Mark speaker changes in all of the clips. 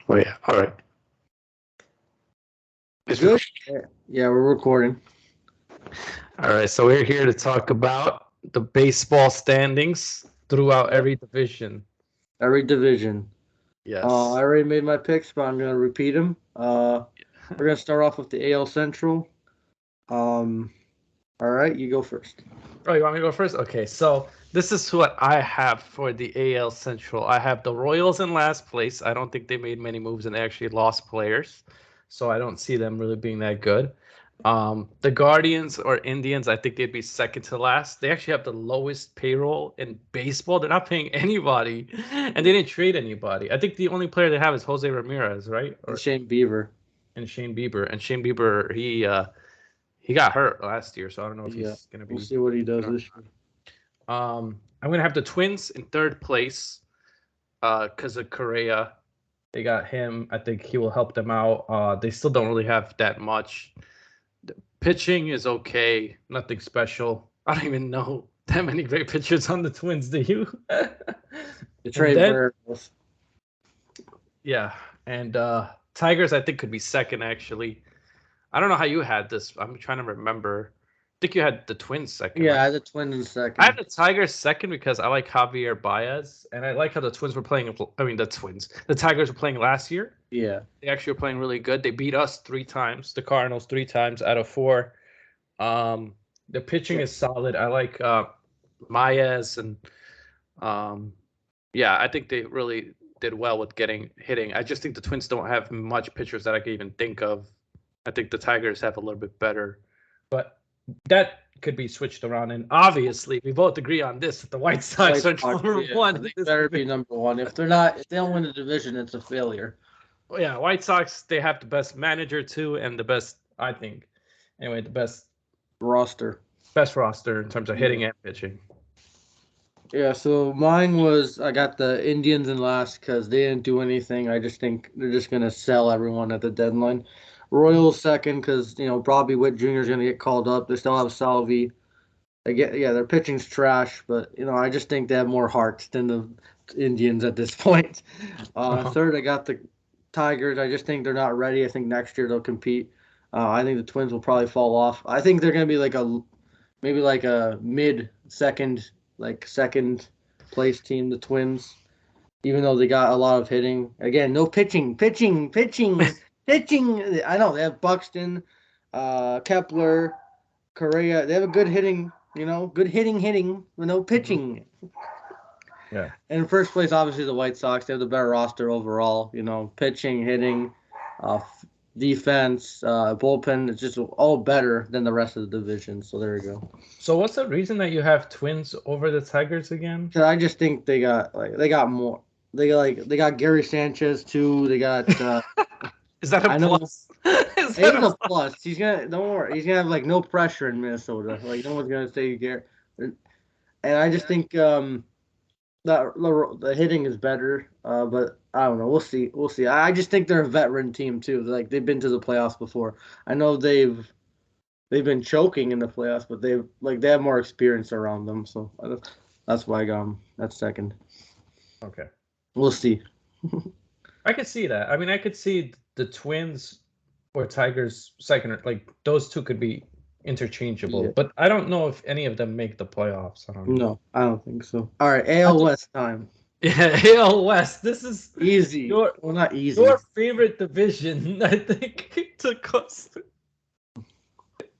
Speaker 1: Oh, yeah. All right. It's
Speaker 2: Good? Yeah, we're recording.
Speaker 1: All right. So we're here to talk about the baseball standings throughout every division.
Speaker 2: Every division.
Speaker 1: Yes.
Speaker 2: I already made my picks, but I'm going to repeat them. We're going to start off with the AL Central. All right, you go first.
Speaker 1: Oh, you want me to go first? Okay. So this is what I have for the AL Central. I have the Royals in last place. I don't think they made many moves and they actually lost players. So I don't see them really being that good. The Guardians or Indians, I think they'd be second to last. They actually have the lowest payroll in baseball. They're not paying anybody, and they didn't trade anybody. I think the only player they have is Jose Ramirez, right?
Speaker 2: And Shane Bieber.
Speaker 1: And Shane Bieber. And Shane Bieber, he got hurt last year, so I don't know if he's gonna be.
Speaker 2: We'll see what he does this year.
Speaker 1: I'm gonna have the Twins in third place, because of Correa. They got him. I think he will help them out. They still don't really have that much. The pitching is okay, nothing special. I don't even know that many great pitchers on the Twins. Do you?
Speaker 2: The trade variables.
Speaker 1: Yeah, and Tigers I think could be second actually. I don't know how you had this. I'm trying to remember. I think you had the Twins second.
Speaker 2: Yeah,
Speaker 1: right?
Speaker 2: I had the Twins in second.
Speaker 1: I had the Tigers second because I like Javier Baez, and I like how the Twins were playing. I mean, the Tigers were playing last year.
Speaker 2: Yeah,
Speaker 1: they actually were playing really good. They beat us 3 times, the Cardinals 3 times out of 4. The pitching is solid. I like Maez, and yeah, I think they really did well with hitting. I just think the Twins don't have much pitchers that I can even think of. I think the Tigers have a little bit better, but that could be switched around. And obviously, we both agree on this: that the White Sox are number one.
Speaker 2: They better be number one. If they're not, if they don't win the division, it's a failure.
Speaker 1: Well, yeah, White Sox, they have the best manager too, and the best, I think, anyway, the best
Speaker 2: roster
Speaker 1: in terms of hitting and pitching.
Speaker 2: Yeah, so mine was, I got the Indians in last because they didn't do anything. I just think they're just gonna sell everyone at the deadline. Royals second because Bobby Witt Jr. is gonna get called up. They still have Salvi. Their pitching's trash, but I just think they have more heart than the Indians at this point. Third, I got the Tigers. I just think they're not ready. I think next year they'll compete. I think the Twins will probably fall off. I think they're gonna be maybe like a mid second place team, the Twins. Even though they got a lot of hitting, again, no pitching. I know they have Buxton, Kepler, Correa. They have a good hitting, good hitting, but no pitching.
Speaker 1: Yeah.
Speaker 2: And in first place, obviously the White Sox. They have the better roster overall. Pitching, hitting, defense, bullpen. It's just all better than the rest of the division. So there you go.
Speaker 1: So what's the reason that you have Twins over the Tigers again?
Speaker 2: Because I just think they got more. They got Gary Sanchez too. They got.
Speaker 1: Is that a plus?
Speaker 2: It's a plus. He's gonna don't worry. He's gonna have no pressure in Minnesota. No one's gonna say Gary. And I just think that the hitting is better. But I don't know. We'll see. I just think they're a veteran team too. They've been to the playoffs before. I know they've been choking in the playoffs, but they have more experience around them. So that's why I got them. That's second.
Speaker 1: Okay.
Speaker 2: We'll see.
Speaker 1: I could see that. I mean, I could see the Twins or Tigers second. Those two could be interchangeable. Yeah. But I don't know if any of them make the playoffs.
Speaker 2: No, I don't think so. All right, AL West time.
Speaker 1: Yeah, AL West. This is
Speaker 2: easy. Not easy.
Speaker 1: Your favorite division, I think, took us.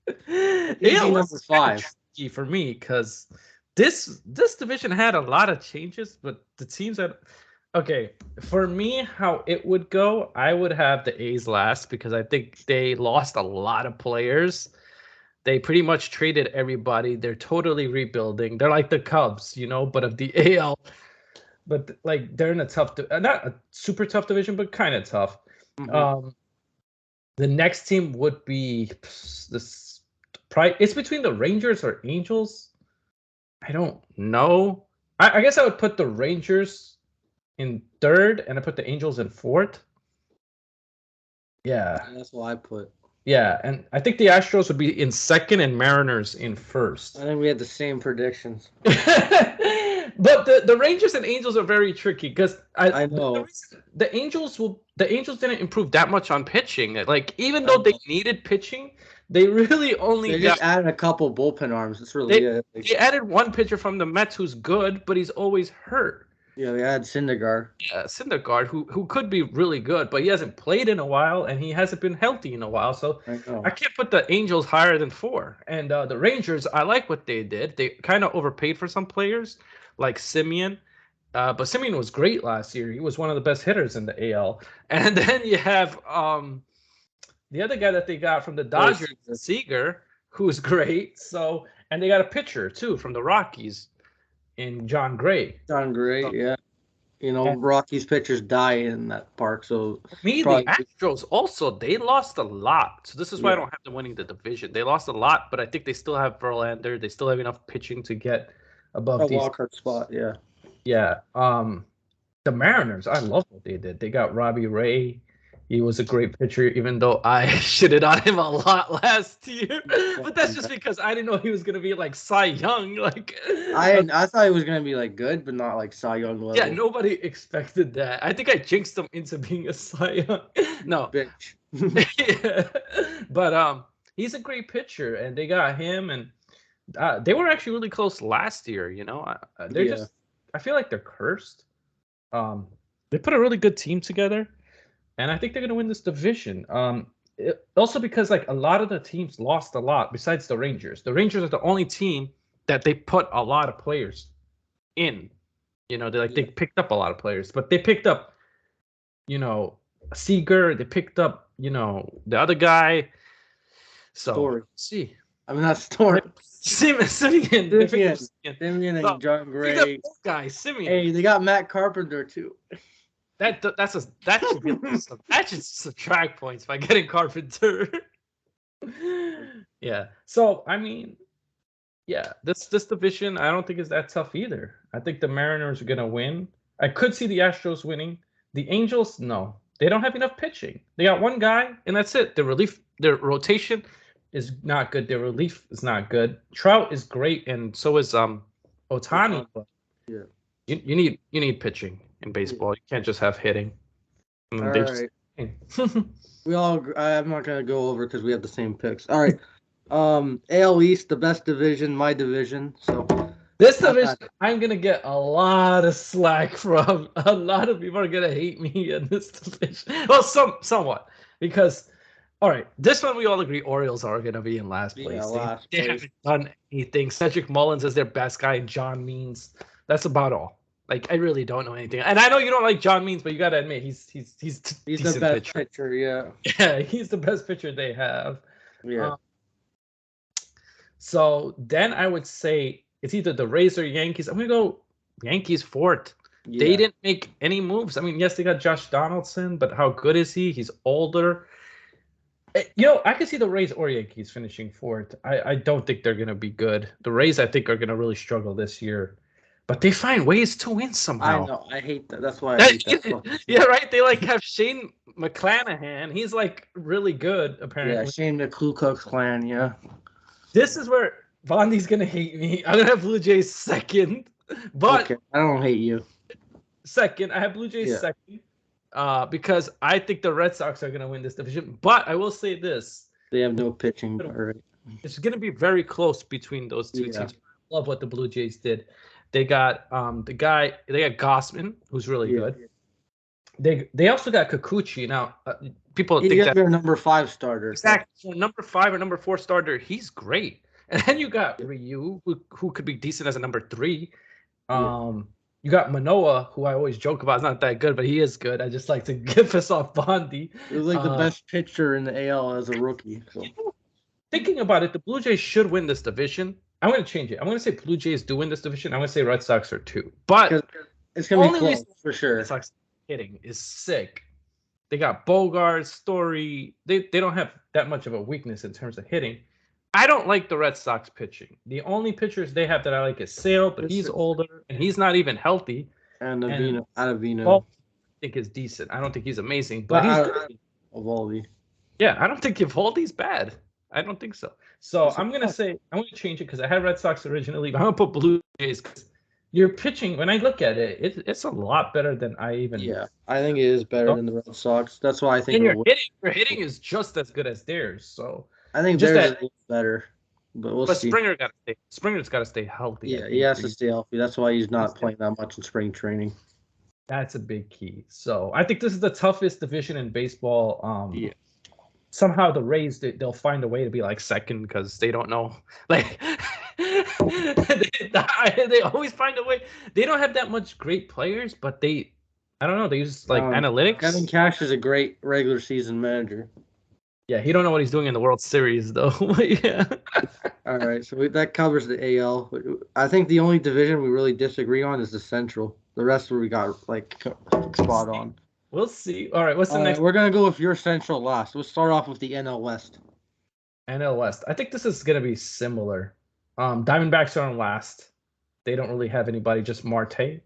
Speaker 1: AL
Speaker 2: number 5
Speaker 1: for me because this division had a lot of changes, but the teams that. Okay, for me, how it would go, I would have the A's last because I think they lost a lot of players. They pretty much traded everybody. They're totally rebuilding. They're like the Cubs, but of the AL. But they're in a tough, not a super tough division, but kind of tough. Mm-hmm. The next team would be this. It's between the Rangers or Angels. I don't know. I guess I would put the Rangers in third, and I put the Angels in fourth. Yeah.
Speaker 2: That's what I put.
Speaker 1: Yeah, and I think the Astros would be in second and Mariners in first.
Speaker 2: I think we had the same predictions.
Speaker 1: But the Rangers and Angels are very tricky because
Speaker 2: I know
Speaker 1: the Angels will the Angels didn't improve that much on pitching. Like, even though they needed pitching, they really only
Speaker 2: just added a couple bullpen arms. It's really it.
Speaker 1: They added one pitcher from the Mets who's good, but he's always hurt.
Speaker 2: Yeah, they added Syndergaard.
Speaker 1: Yeah, Syndergaard, who could be really good, but he hasn't played in a while, and he hasn't been healthy in a while. So I can't put the Angels higher than 4. And the Rangers, I like what they did. They kind of overpaid for some players, like Simeon. But Simeon was great last year. He was one of the best hitters in the AL. And then you have the other guy that they got from the Dodgers, Seager, who's great. So, and they got a pitcher too from the Rockies in John Gray.
Speaker 2: Yeah. Rockies pitchers die in that park. So
Speaker 1: the Astros also, they lost a lot. So this is why I don't have them winning the division. They lost a lot, but I think they still have Verlander. They still have enough pitching to get above
Speaker 2: a wildcard spot. Yeah.
Speaker 1: Yeah. The Mariners, I love what they did. They got Robbie Ray. He was a great pitcher, even though I shitted on him a lot last year. But that's just because I didn't know he was gonna be like Cy Young. Like
Speaker 2: I thought he was gonna be like good, but not like Cy Young level.
Speaker 1: Yeah, nobody expected that. I think I jinxed him into being a Cy Young. No,
Speaker 2: bitch.
Speaker 1: Yeah. But he's a great pitcher, and they got him, and they were actually really close last year. They're just. I feel like they're cursed. They put a really good team together, and I think they're going to win this division. Also because like a lot of the teams lost a lot besides the Rangers. The Rangers are the only team that they put a lot of players in. They picked up a lot of players, but they picked up, Seager. They picked up, the other guy. So
Speaker 2: Story.
Speaker 1: See.
Speaker 2: I mean, not Story.
Speaker 1: Simeon
Speaker 2: and John Gray.
Speaker 1: Guy, Simeon.
Speaker 2: Hey, they got Matt Carpenter too.
Speaker 1: That should be that should subtract points by getting Carpenter. Yeah. So I mean, yeah, this division I don't think is that tough either. I think the Mariners are gonna win. I could see the Astros winning. The Angels, no, they don't have enough pitching. They got one guy, and that's it. Their rotation is not good. Their relief is not good. Trout is great, and so is Ohtani. But
Speaker 2: yeah,
Speaker 1: you need pitching in baseball. You can't just have hitting.
Speaker 2: All right. I'm not gonna go over because we have the same picks. All right. AL East, the best division, my division. So
Speaker 1: this division, I'm gonna get a lot of slack from. A lot of people are gonna hate me in this division. Well, somewhat because. All right, this one we all agree Orioles are going to be in last place. They haven't done anything. Cedric Mullins is their best guy, and John Means. That's about all. Like, I really don't know anything. And I know you don't like John Means, but you got to admit he's
Speaker 2: the best pitcher. Yeah.
Speaker 1: Yeah, he's the best pitcher they have.
Speaker 2: Yeah.
Speaker 1: So then I would say it's either the Rays or Yankees. I'm going to go Yankees fourth. Yeah. They didn't make any moves. I mean, yes, they got Josh Donaldson, but how good is he? He's older. I can see the Rays or Yankees finishing fourth. I don't think they're going to be good. The Rays, I think, are going to really struggle this year. But they find ways to win somehow.
Speaker 2: I know. I hate that. That's why I hate that.
Speaker 1: Yeah, right? They, have Shane McClanahan. He's, really good, apparently.
Speaker 2: Yeah, Shane McClanahan, yeah.
Speaker 1: This is where Bondi's going to hate me. I'm going to have Blue Jays second. But
Speaker 2: okay, I don't hate you.
Speaker 1: Second. I have Blue Jays second. Because I think the Red Sox are going to win this division. But I will say this.
Speaker 2: They have no pitching. Right.
Speaker 1: It's going to be very close between those two teams. I love what the Blue Jays did. They got they got Gossman, who's really good. They also got Kikuchi. Now, people think that
Speaker 2: their number 5 starter.
Speaker 1: Exactly. So number 5 or number 4 starter, he's great. And then you got Ryu, who could be decent as a number 3. You got Manoa, who I always joke about is not that good, but he is good. I just like to give us off Bondi.
Speaker 2: He was the best pitcher in the AL as a rookie. So.
Speaker 1: Thinking about it, the Blue Jays should win this division. I'm going to change it. I'm going to say Blue Jays do win this division. I'm going to say Red Sox are 2. But
Speaker 2: it's going to be close for sure.
Speaker 1: Red Sox hitting is sick. They got Bogarts, Story. They don't have that much of a weakness in terms of hitting. I don't like the Red Sox pitching. The only pitchers they have that I like is Sale, but he's older and he's not even healthy.
Speaker 2: And Ottavino.
Speaker 1: Well, I think is decent. I don't think he's amazing, but he's good.
Speaker 2: Evaldi.
Speaker 1: Yeah, I don't think Evaldi's bad. I don't think so. So I'm gonna change it because I had Red Sox originally, but I'm gonna put Blue Jays because your pitching, when I look at it, it's a lot better than I even.
Speaker 2: Yeah, I think it is better than the Red Sox. That's why I think.
Speaker 1: And your hitting is just as good as theirs. So
Speaker 2: I think
Speaker 1: just
Speaker 2: theirs
Speaker 1: that,
Speaker 2: is a little better, but we'll
Speaker 1: but
Speaker 2: see.
Speaker 1: Springer's got to stay healthy.
Speaker 2: Yeah, he has to stay healthy. That's why he's not playing that much in spring training.
Speaker 1: That's a big key. So I think this is the toughest division in baseball.
Speaker 2: Yeah.
Speaker 1: Somehow the Rays, they'll find a way to be like second because they don't know. Like they always find a way. They don't have that much great players, but I don't know. They use like analytics.
Speaker 2: Kevin Cash is a great regular season manager.
Speaker 1: Yeah, he don't know what he's doing in the World Series though. Yeah.
Speaker 2: All right, so that covers the AL. I think the only division we really disagree on is the Central. The rest of we got like spot on.
Speaker 1: We'll see. All right, what's the next?
Speaker 2: We're gonna go with your Central last. We'll start off with the NL West.
Speaker 1: NL West. I think this is gonna be similar. Diamondbacks are on last. They don't really have anybody, just Marte.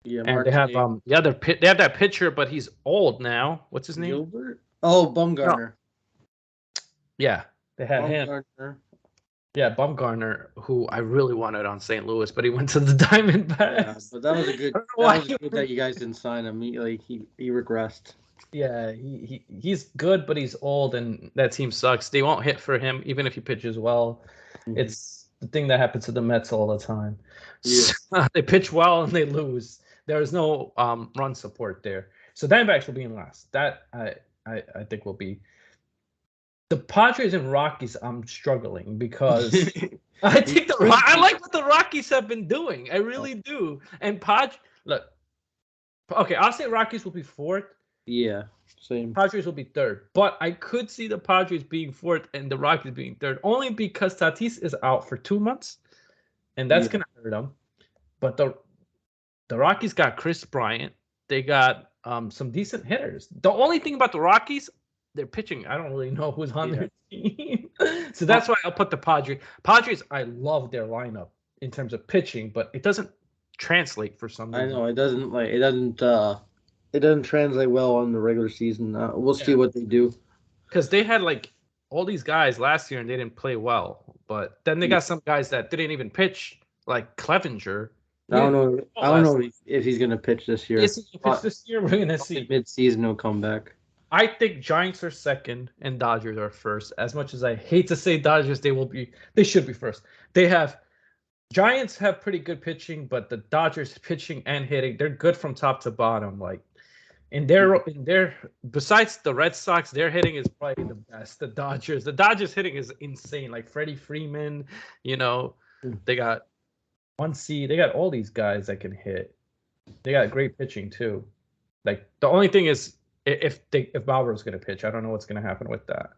Speaker 2: Yeah,
Speaker 1: and
Speaker 2: Marte.
Speaker 1: they have they have that pitcher, but he's old now. What's his name?
Speaker 2: Gilbert. Oh, Bumgarner.
Speaker 1: No. Yeah, they had him. Yeah, Bumgarner, who I really wanted on St. Louis, but he went to the Diamondbacks. Yeah,
Speaker 2: but that was a good. That was good that you guys didn't sign him. He regressed.
Speaker 1: Yeah, he's good, but he's old, and that team sucks. They won't hit for him, even if he pitches well. Mm-hmm. It's the thing that happens to the Mets all the time. Yeah. So, they pitch well and they lose. There is no run support there. So Diamondbacks will be in last. That I think will be. The Padres and Rockies, I'm struggling because I think I like what the Rockies have been doing. I really do. And look, okay, I'll say Rockies will be fourth.
Speaker 2: Yeah, same.
Speaker 1: Padres will be third, but I could see the Padres being fourth and the Rockies being third, only because Tatis is out for 2 months, and that's gonna hurt them. But the Rockies got Chris Bryant. They got some decent hitters. The only thing about the Rockies, they're pitching. I don't really know who's on their team. So that's why I'll put the Padres. Padres, I love their lineup in terms of pitching, but it doesn't translate for some reason.
Speaker 2: I know it doesn't translate well on the regular season. We'll see what they do.
Speaker 1: Because they had like all these guys last year and they didn't play well. But then they got some guys that didn't even pitch, like Clevenger.
Speaker 2: I don't know if he's gonna pitch this year.
Speaker 1: Is he pitch this year? We're gonna see.
Speaker 2: Mid-season he'll come back.
Speaker 1: I think Giants are second and Dodgers are first. As much as I hate to say Dodgers, they should be first. Giants have pretty good pitching, but the Dodgers pitching and hitting, they're good from top to bottom. Like in their besides the Red Sox, their hitting is probably the best. The Dodgers hitting is insane. Like Freddie Freeman, they got Muncy, they got all these guys that can hit. They got great pitching too. Like the only thing is, if Bauer's going to pitch, I don't know what's going to happen with that.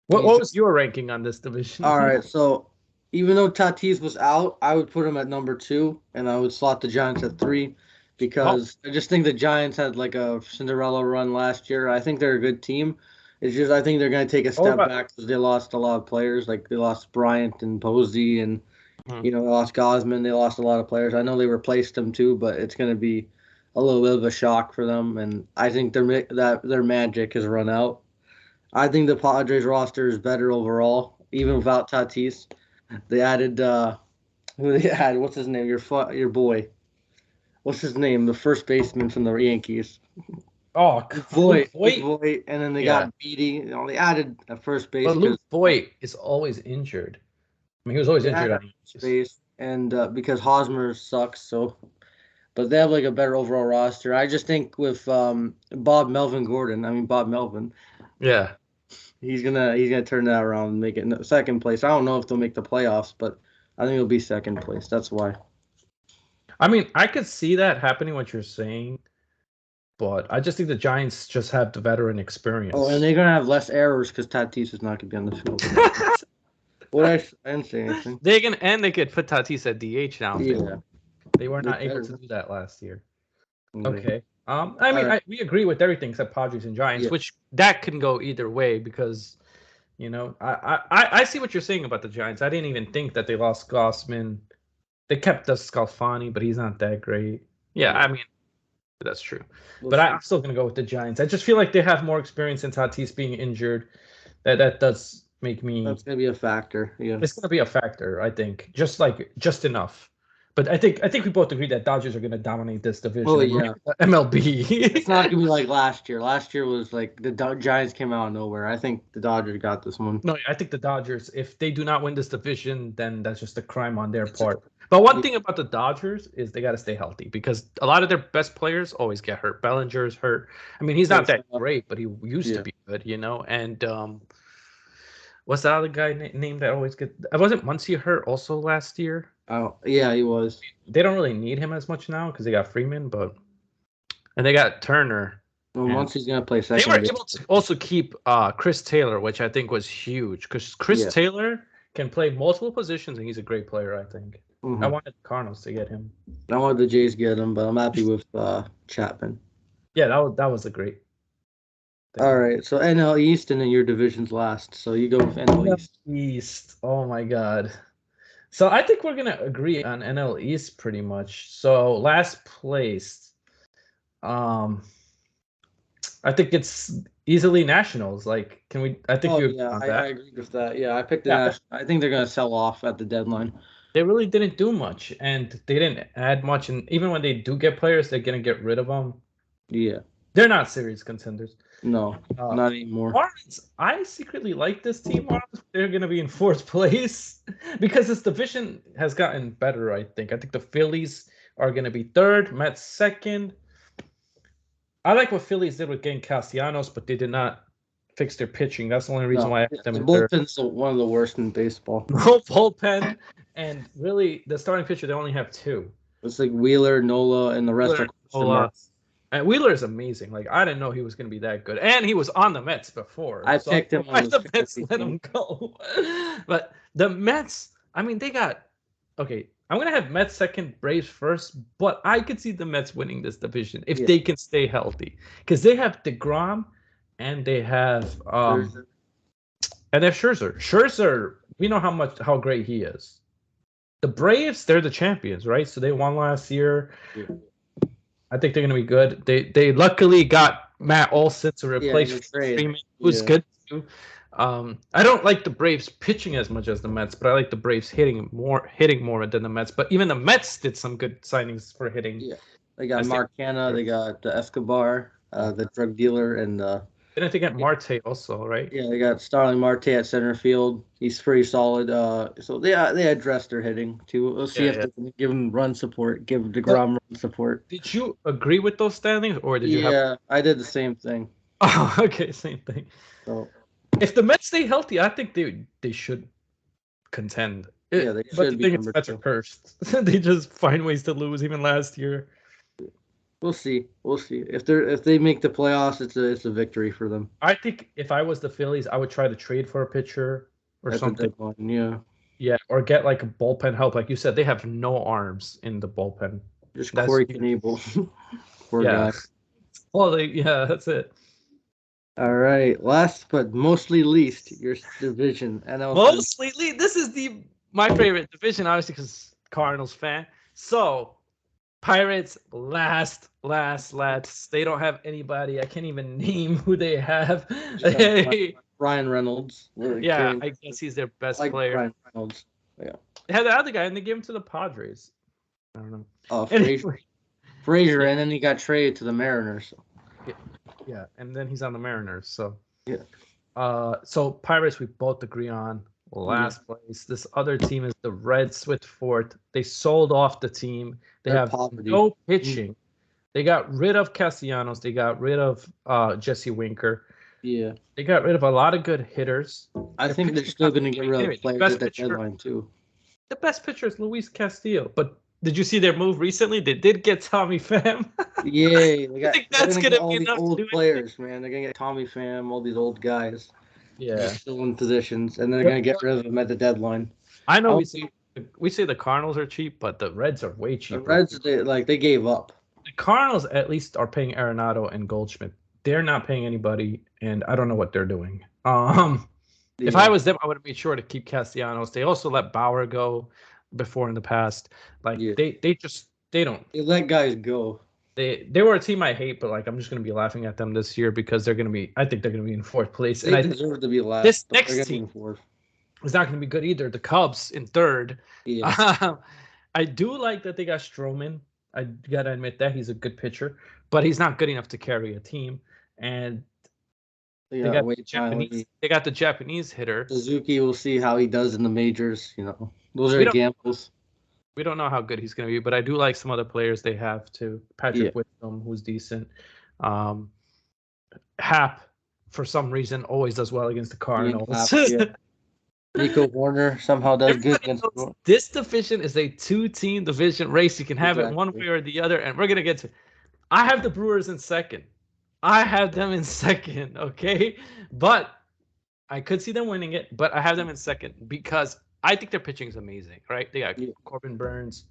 Speaker 1: What was your ranking on this division?
Speaker 2: All right, so even though Tatis was out, I would put him at number 2, and I would slot the Giants at 3 because I just think the Giants had like a Cinderella run last year. I think they're a good team. It's just I think they're going to take a step back because they lost a lot of players. Like they lost Bryant and Posey, and they lost Gosman. They lost a lot of players. I know they replaced them too, but it's going to be a little bit of a shock for them, and I think their magic has run out. I think the Padres roster is better overall, even without Tatis. They added who they had? What's his name? Your boy. What's his name? The first baseman from the Yankees.
Speaker 1: Oh,
Speaker 2: Voit. And then they got Beatty. They added a first base.
Speaker 1: But Luke Voit is always injured. I mean, he was always injured on
Speaker 2: space, and because Hosmer sucks, so. But they have like a better overall roster. I just think with Bob Melvin.
Speaker 1: Yeah.
Speaker 2: He's gonna turn that around and make it second place. I don't know if they'll make the playoffs, but I think it'll be second place. That's why.
Speaker 1: I mean, I could see that happening, what you're saying, but I just think the Giants just have the veteran experience.
Speaker 2: Oh, and they're gonna have less errors because Tatis is not gonna be on the field. I didn't say anything.
Speaker 1: They could put Tatis at DH now.
Speaker 2: Yeah.
Speaker 1: They were not able to do that last year. Okay. We agree with everything except Padres and Giants, which that can go either way because, I see what you're saying about the Giants. I didn't even think that they lost Gossman. They kept the Scalfani, but he's not that great. Yeah, I mean, that's true. But I'm still going to go with the Giants. I just feel like they have more experience in Tatis being injured. That does make me...
Speaker 2: That's going to be a factor. Yeah.
Speaker 1: It's going to be a factor, I think. Just enough. But I think we both agree that Dodgers are going to dominate this division.
Speaker 2: Oh yeah,
Speaker 1: MLB.
Speaker 2: it's not gonna be like last year. Last year was like the Giants came out of nowhere. I think the Dodgers got this one.
Speaker 1: No, I think the Dodgers, if they do not win this division, then that's just a crime on their part. But one thing about the Dodgers is they got to stay healthy because a lot of their best players always get hurt. Bellinger's hurt. I mean, he's not that great, but he used to be good, you know. And what's the other guy name that always get? Wasn't Muncy hurt also last year?
Speaker 2: Oh yeah, he was.
Speaker 1: They don't really need him as much now because they got Freeman, and they got Turner.
Speaker 2: Well, Muncy's gonna play second.
Speaker 1: They were able to also keep Chris Taylor, which I think was huge because Chris Taylor can play multiple positions and he's a great player. I think. I wanted the Cardinals to get him.
Speaker 2: I wanted the Jays to get him, but I'm happy with Chapman.
Speaker 1: Yeah, that was a great
Speaker 2: thing. All right, so NL East and then your division's last. So you go with NL East.
Speaker 1: East. Oh my God. So I think we're gonna agree on NL East pretty much. So last place, I think it's easily Nationals. Like, can we? I think
Speaker 2: I agree with that. Yeah, I picked the Nationals. I think they're gonna sell off at the deadline.
Speaker 1: They really didn't do much, and they didn't add much. And even when they do get players, they're gonna get rid of them.
Speaker 2: Yeah,
Speaker 1: they're not serious contenders.
Speaker 2: No, not anymore.
Speaker 1: Marlins, I secretly like this team. Marlins, they're gonna be in fourth place because this division has gotten better. I think the Phillies are gonna be third, Mets second. I like what Phillies did with getting Castellanos, but they did not fix their pitching. That's the only reason why I have them in third.
Speaker 2: The bullpen's one of the worst in baseball.
Speaker 1: No bullpen, and really, the starting pitcher, they only have two.
Speaker 2: It's like Wheeler, Nola, and the rest are
Speaker 1: Nola. And Wheeler is amazing. Like, I didn't know he was going to be that good. And he was on the Mets before.
Speaker 2: I picked him on
Speaker 1: the Mets let him go. But the Mets, I mean, they got... Okay, I'm going to have Mets second, Braves first, but I could see the Mets winning this division if they can stay healthy. Because they have DeGrom and they have... and they have Scherzer. Scherzer, we know how great he is. The Braves, they're the champions, right? So they won last year. Yeah. I think they're going to be good. They luckily got Matt Olson to replace Freeman, who's good too. I don't like the Braves pitching as much as the Mets, but I like the Braves hitting more than the Mets. But even the Mets did some good signings for hitting. Yeah,
Speaker 2: they got Marcana, they got Escobar, the drug dealer, and
Speaker 1: didn't they get Marte also, right?
Speaker 2: Yeah, they got Starling Marte at center field. He's pretty solid. So they addressed their hitting too. We'll see if they can give him run support, give DeGrom run support.
Speaker 1: Did you agree with those standings, or did you?
Speaker 2: Yeah, I did the same thing.
Speaker 1: Oh, okay, same thing.
Speaker 2: So
Speaker 1: if the Mets stay healthy, I think they should contend.
Speaker 2: Yeah, they should.
Speaker 1: But the thing is, Mets are cursed. They just find ways to lose. Even last year.
Speaker 2: We'll see. If they make the playoffs, it's a victory for them.
Speaker 1: I think if I was the Phillies, I would try to trade for a pitcher or something. Yeah, or get like a bullpen help. Like you said, they have no arms in the bullpen.
Speaker 2: Just Corey Knebel. Poor guy.
Speaker 1: Well, that's it.
Speaker 2: All right. Last but mostly least, your division.
Speaker 1: Mostly least. This is my favorite division, obviously, because Cardinals fan. So. Pirates last. They don't have anybody. I can't even name who they have.
Speaker 2: Ryan Reynolds.
Speaker 1: Yeah, I guess he's their best player. Ryan
Speaker 2: Reynolds. Yeah.
Speaker 1: They had the other guy, and they gave him to the Padres. I don't know.
Speaker 2: Oh, Frazier, and then he got traded to the Mariners.
Speaker 1: Yeah, and then he's on the Mariners. So
Speaker 2: yeah.
Speaker 1: So Pirates, we both agree on last place. This other team is the Reds with fourth. They sold off the team. They have no pitching. They got rid of Castellanos. They got rid of Jesse Winker.
Speaker 2: Yeah.
Speaker 1: They got rid of a lot of good hitters.
Speaker 2: I think they're still going to get rid of players at that deadline, too.
Speaker 1: The best pitcher is Luis Castillo. But did you see their move recently? They did get Tommy Pham.
Speaker 2: Yeah.
Speaker 1: I think that's going to be enough
Speaker 2: old players, man. They're going to get Tommy Pham, all these old guys.
Speaker 1: Yeah.
Speaker 2: They're still in positions, and they're going to get rid of them at the deadline.
Speaker 1: I know we say the Cardinals are cheap, but the Reds are way cheaper.
Speaker 2: The Reds, they gave up.
Speaker 1: The Cardinals at least are paying Arenado and Goldschmidt. They're not paying anybody, and I don't know what they're doing. If I was them, I would have made sure to keep Castellanos. They also let Bauer go before in the past. Like they don't.
Speaker 2: They let guys go.
Speaker 1: They were a team I hate, but like I'm just gonna be laughing at them this year because I think they're gonna be in fourth place.
Speaker 2: They deserve to be last.
Speaker 1: This next team is not gonna be good either. The Cubs in third.
Speaker 2: Yeah.
Speaker 1: I do like that they got Stroman. I gotta admit that he's a good pitcher, but he's not good enough to carry a team. And they got the Japanese. They got the Japanese hitter.
Speaker 2: Suzuki. We'll see how he does in the majors. Those are gambles.
Speaker 1: We don't know how good he's going to be, but I do like some other players they have too. Patrick Whitcomb, who's decent. Hap, for some reason, always does well against the Cardinals.
Speaker 2: Nico Warner somehow does good against.
Speaker 1: This division is a 2-team division race. You can have it one way or the other, and we're gonna get to. I have the Brewers in second. I have them in second, okay? But I could see them winning it, but I have them in second because I think their pitching is amazing, right? They got Corbin Burns.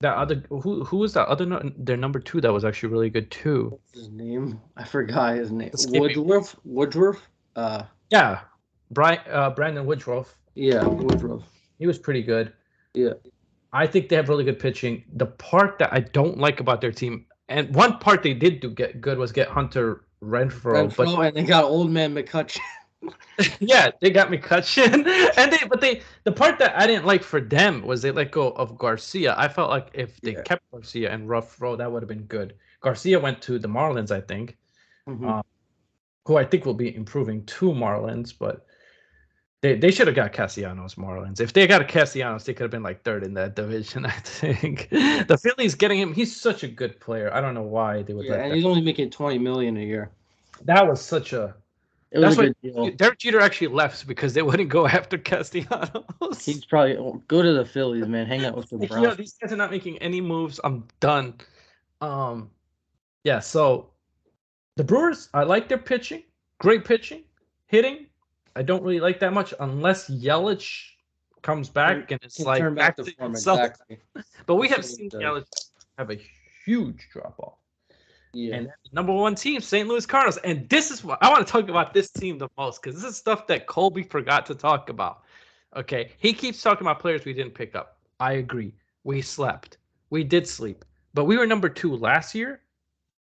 Speaker 1: That other who was that other their number 2 that was actually really good too?
Speaker 2: What's his name? I forgot his name. Woodruff.
Speaker 1: Yeah, Brandon Woodruff.
Speaker 2: Yeah, Woodruff.
Speaker 1: He was pretty good.
Speaker 2: Yeah.
Speaker 1: I think they have really good pitching. The part that I don't like about their team, and one part they did do get good was get Hunter Renfroe, but
Speaker 2: and they got old man McCutcheon.
Speaker 1: Yeah, they got McCutcheon, and the part that I didn't like for them was they let go of Garcia. I felt like if they kept Garcia and Renfroe, that would have been good. Garcia went to the Marlins, I think, who I think will be improving to Marlins, but they should have got Castellanos Marlins. If they got a Castellanos, they could have been like third in that division, I think. The Phillies getting him, he's such a good player. I don't know why they would let
Speaker 2: and
Speaker 1: that.
Speaker 2: He's only making $20 million a year.
Speaker 1: That was such a
Speaker 2: That's a good deal.
Speaker 1: Derek Jeter actually left because they wouldn't go after Castellanos.
Speaker 2: He's probably go to the Phillies, man. Hang out with the Browns.
Speaker 1: These guys are not making any moves. I'm done. So the Brewers, I like their pitching. Great pitching. Hitting, I don't really like that much unless Yelich comes back and it's like
Speaker 2: turn back to form. Exactly.
Speaker 1: But we have seen Yelich have a huge drop off.
Speaker 2: Yeah.
Speaker 1: And number 1 team, St. Louis Cardinals. And this is what I want to talk about this team the most because this is stuff that Colby forgot to talk about. Okay. He keeps talking about players we didn't pick up. I agree. We slept. We did sleep. But we were number 2 last year.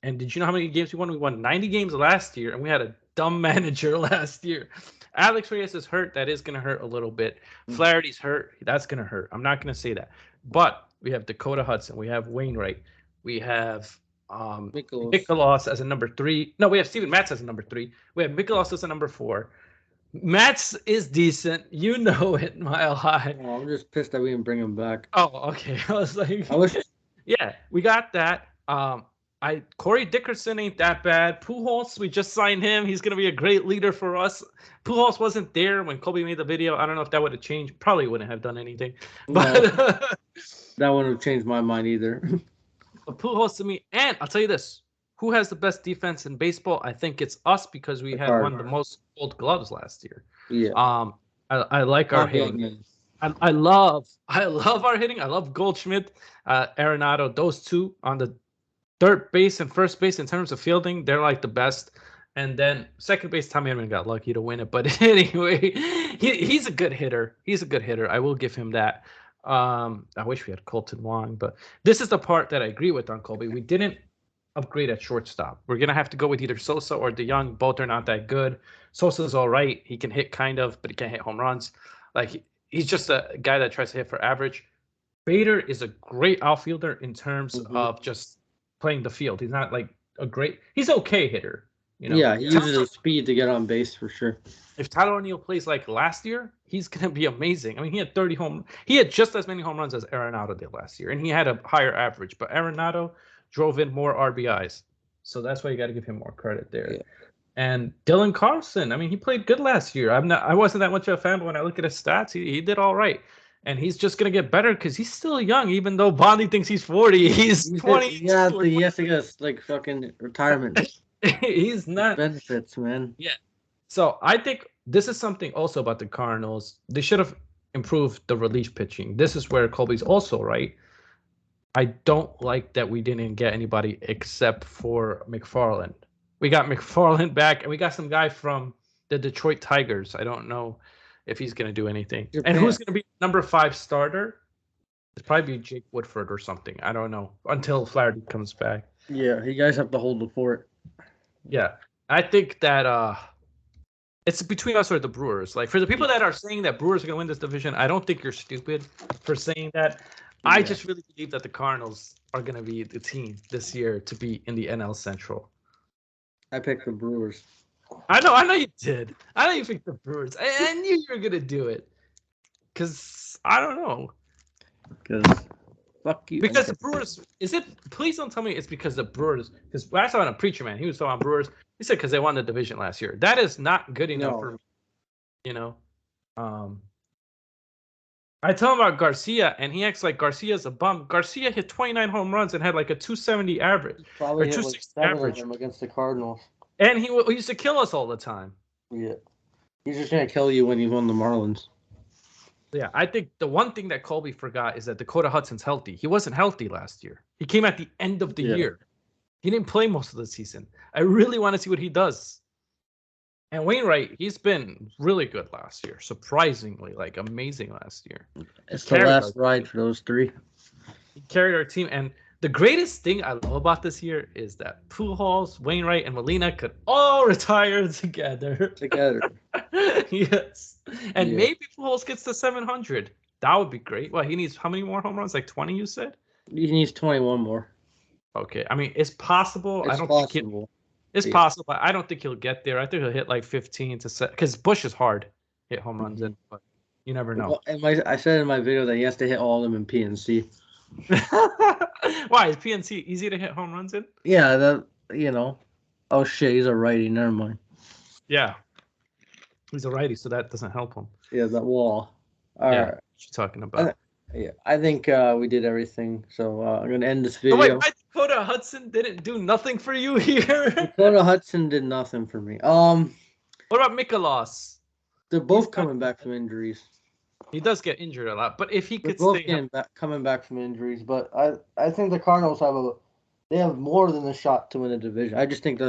Speaker 1: And did you know how many games we won? We won 90 games last year, and we had a dumb manager last year. Alex Reyes is hurt. That is going to hurt a little bit. Flaherty's hurt. That's going to hurt. I'm not going to say that. But we have Dakota Hudson. We have Wainwright. We have Mikolas as a number 3. No, we have Steven Matz as a number 3. We have Mikolas as a number 4. Matz is decent. You know it, Mile High.
Speaker 2: Oh, I'm just pissed that we didn't bring him back.
Speaker 1: Oh, okay. I was like, yeah, we got that. Corey Dickerson ain't that bad. Pujols, we just signed him. He's gonna be a great leader for us. Pujols wasn't there when Kobe made the video. I don't know if that would have changed. Probably wouldn't have done anything. But
Speaker 2: that wouldn't have changed my mind either.
Speaker 1: But Pujols to me, and I'll tell you this: who has the best defense in baseball? I think it's us because we had one of the most Gold Gloves last year.
Speaker 2: Yeah.
Speaker 1: I like our hitting. I love our hitting. I love Goldschmidt, Arenado. Those two on the third base and first base in terms of fielding, they're like the best. And then second base, Tommy Edman got lucky to win it. But anyway, he's a good hitter. He's a good hitter. I will give him that. I wish we had Colton Wong, but this is the part that I agree with on Colby. We didn't upgrade at shortstop. We're going to have to go with either Sosa or DeYoung. Both are not that good. Sosa's all right. He can hit kind of, but he can't hit home runs. Like he's just a guy that tries to hit for average. Bader is a great outfielder in terms of just playing the field. He's not like a great. He's okay hitter. You know?
Speaker 2: Yeah, he uses his speed to get on base for sure.
Speaker 1: If Tyler O'Neill plays like last year, he's gonna be amazing. I mean, he had just as many home runs as Arenado did last year, and he had a higher average. But Arenado drove in more RBIs, so that's why you got to give him more credit there. Yeah. And Dylan Carson, I mean, he played good last year. I wasn't that much of a fan, but when I look at his stats, he did all right. And he's just going to get better because he's still young, even though Bondy thinks he's 40. He's 20.
Speaker 2: Yeah, he has to get like fucking retirement.
Speaker 1: He's not.
Speaker 2: Benefits, man.
Speaker 1: Yeah. So I think this is something also about the Cardinals. They should have improved the relief pitching. This is where Colby's also right. I don't like that we didn't get anybody except for McFarland. We got McFarland back, and we got some guy from the Detroit Tigers. I don't know if he's going to do anything. And who's going to be number 5 starter? It's probably be Jake Woodford or something. I don't know until Flaherty comes back.
Speaker 2: Yeah, you guys have to hold the fort.
Speaker 1: Yeah, I think that It's between us or the Brewers. Like, for the people that are saying that Brewers are going to win this division, I don't think you're stupid for saying that. I just really believe that the Cardinals are going to be the team this year to be in the NL Central.
Speaker 2: I picked the Brewers.
Speaker 1: I know you did. I know you picked the Brewers. I knew you were going to do it. Because, I don't know.
Speaker 2: Because, fuck you.
Speaker 1: Because the Brewers, please don't tell me it's because the Brewers, because I saw on a Preacher Man, he was talking about Brewers. He said because they won the division last year. That is not good enough for me. You know? I tell him about Garcia, and he acts like Garcia's a bum. Garcia hit 29 home runs and had like a 270 average.
Speaker 2: Probably hit like 7 of them against the Cardinals.
Speaker 1: And he used to kill us all the time.
Speaker 2: Yeah. He's just going to kill you when he won the Marlins.
Speaker 1: Yeah, I think the one thing that Colby forgot is that Dakota Hudson's healthy. He wasn't healthy last year. He came at the end of the year. He didn't play most of the season. I really want to see what he does. And Wainwright, he's been really good last year. Surprisingly, like amazing last year.
Speaker 2: It's the last ride for those three.
Speaker 1: He carried our team. And the greatest thing I love about this year is that Pujols, Wainwright, and Molina could all retire together. Yes. And maybe Pujols gets to 700. That would be great. Well, he needs how many more home runs? Like 20, you said?
Speaker 2: He needs 21 more.
Speaker 1: Okay. I mean, it's possible.
Speaker 2: It's possible.
Speaker 1: It's possible, but I don't think he'll get there. I think he'll hit like 15 to set because Bush is hard hit home runs in, but you never know.
Speaker 2: Well, and I said in my video that he has to hit all of them in PNC.
Speaker 1: Why is PNC easy to hit home runs in?
Speaker 2: Yeah, Oh shit, he's a righty. Never mind.
Speaker 1: Yeah, he's a righty, so that doesn't help him.
Speaker 2: Yeah, that wall. All right.
Speaker 1: What you talking about?
Speaker 2: I think we did everything. So I'm gonna end this video.
Speaker 1: Oh, wait, Dakota Hudson didn't do nothing for you here.
Speaker 2: Dakota Hudson did nothing for me.
Speaker 1: What about Mikolas?
Speaker 2: They're both coming back from injuries.
Speaker 1: He does get injured a lot, but if he could
Speaker 2: stay coming back from injuries, but I think the Cardinals have more than a shot to win the division. I just think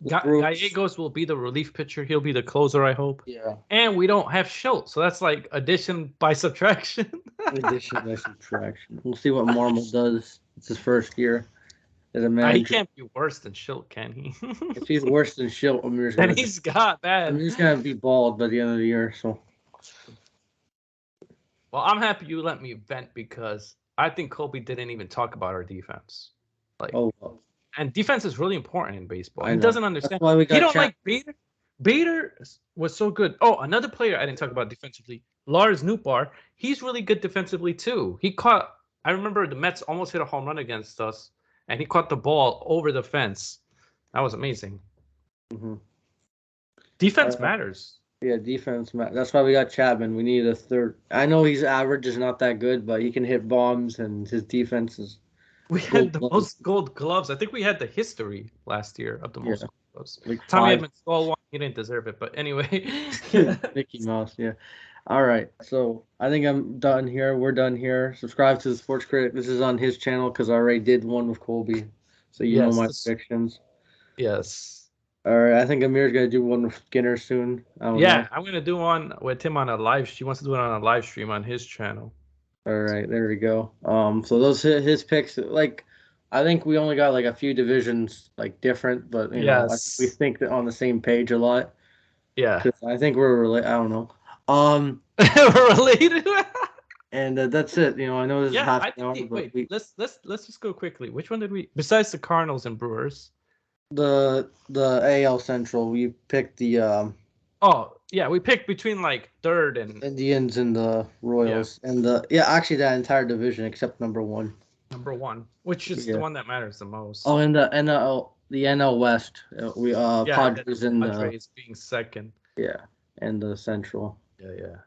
Speaker 1: Gallegos will be the relief pitcher. He'll be the closer, I hope.
Speaker 2: Yeah.
Speaker 1: And we don't have Schultz, so that's like addition by subtraction.
Speaker 2: Addition by subtraction. We'll see what Marmol does. It's his first year as a manager.
Speaker 1: He can't be worse than Schultz, can he?
Speaker 2: If he's worse than Schultz, Amir's gonna be bald by the end of the year. So.
Speaker 1: Well, I'm happy you let me vent because I think Colby didn't even talk about our defense. And defense is really important in baseball. He doesn't understand. He don't like Bader. Bader was so good. Oh, another player I didn't talk about defensively, Lars Nootbaar. He's really good defensively too. I remember the Mets almost hit a home run against us, and he caught the ball over the fence. That was amazing. Mm-hmm. Defense matters.
Speaker 2: Yeah, defense matters. That's why we got Chapman. We need a third. I know his average is not that good, but he can hit bombs, and his defense is.
Speaker 1: We had the most gold gloves. I think we had the history last year of the most gold gloves. Tommy Edman stole one. He didn't deserve it, but anyway.
Speaker 2: Mickey Mouse, yeah. All right, so I think I'm done here. We're done here. Subscribe to the Sports Critic. This is on his channel because I already did one with Colby, so you know my predictions.
Speaker 1: Yes.
Speaker 2: All right, I think Amir's gonna do one with Skinner soon.
Speaker 1: I'm gonna do one with him on a live. He wants to do it on a live stream on his channel.
Speaker 2: All right, there we go. So those his picks. Like, I think we only got like a few divisions like different, but you know, we think that on the same page a lot.
Speaker 1: Yeah.
Speaker 2: I think we're related. I don't know.
Speaker 1: We're related.
Speaker 2: And that's it. You know, I know this is half an hour.
Speaker 1: Wait, let's just go quickly. Which one did we? Besides the Cardinals and Brewers.
Speaker 2: The AL Central. We picked the.
Speaker 1: We picked between like third and
Speaker 2: Indians and the Royals and actually that entire division except number one.
Speaker 1: Number one, which is the one that matters the most.
Speaker 2: Oh, and the NL West, we Padres and
Speaker 1: Padres being second.
Speaker 2: Yeah, and the Central.
Speaker 1: Yeah.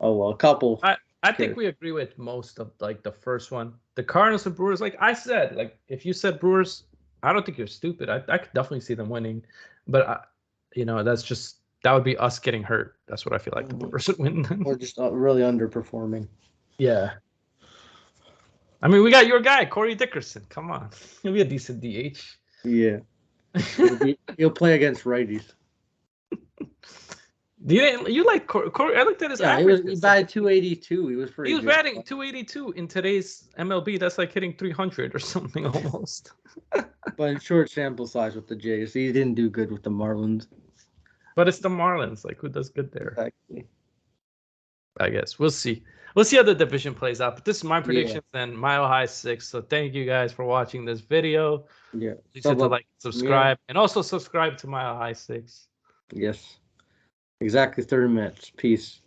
Speaker 2: Oh well, a couple.
Speaker 1: I think we agree with most of like the first one. The Cardinals and Brewers, like I said, like if you said Brewers, I don't think you're stupid. I could definitely see them winning, but that would be us getting hurt. That's what I feel like the Brewers would win.
Speaker 2: Or just really underperforming.
Speaker 1: Yeah. I mean, we got your guy, Corey Dickerson. Come on. He'll be a decent DH.
Speaker 2: Yeah. He'll play against righties.
Speaker 1: You like Corey? I looked at his average.
Speaker 2: He batted 282. He was pretty
Speaker 1: He was batting 282 in today's MLB. That's like hitting 300 or something almost.
Speaker 2: But in short sample size with the Jays. He didn't do good with the Marlins.
Speaker 1: But it's the Marlins. Like, who does good there?
Speaker 2: Exactly.
Speaker 1: I guess we'll see. We'll see how the division plays out. But this is my
Speaker 2: Yeah.
Speaker 1: predictions and Mile High 6. So thank you guys for watching this video.
Speaker 2: Yeah.
Speaker 1: Please hit the like, subscribe, and also subscribe to Mile High 6.
Speaker 2: Yes. Exactly 30 minutes. Peace.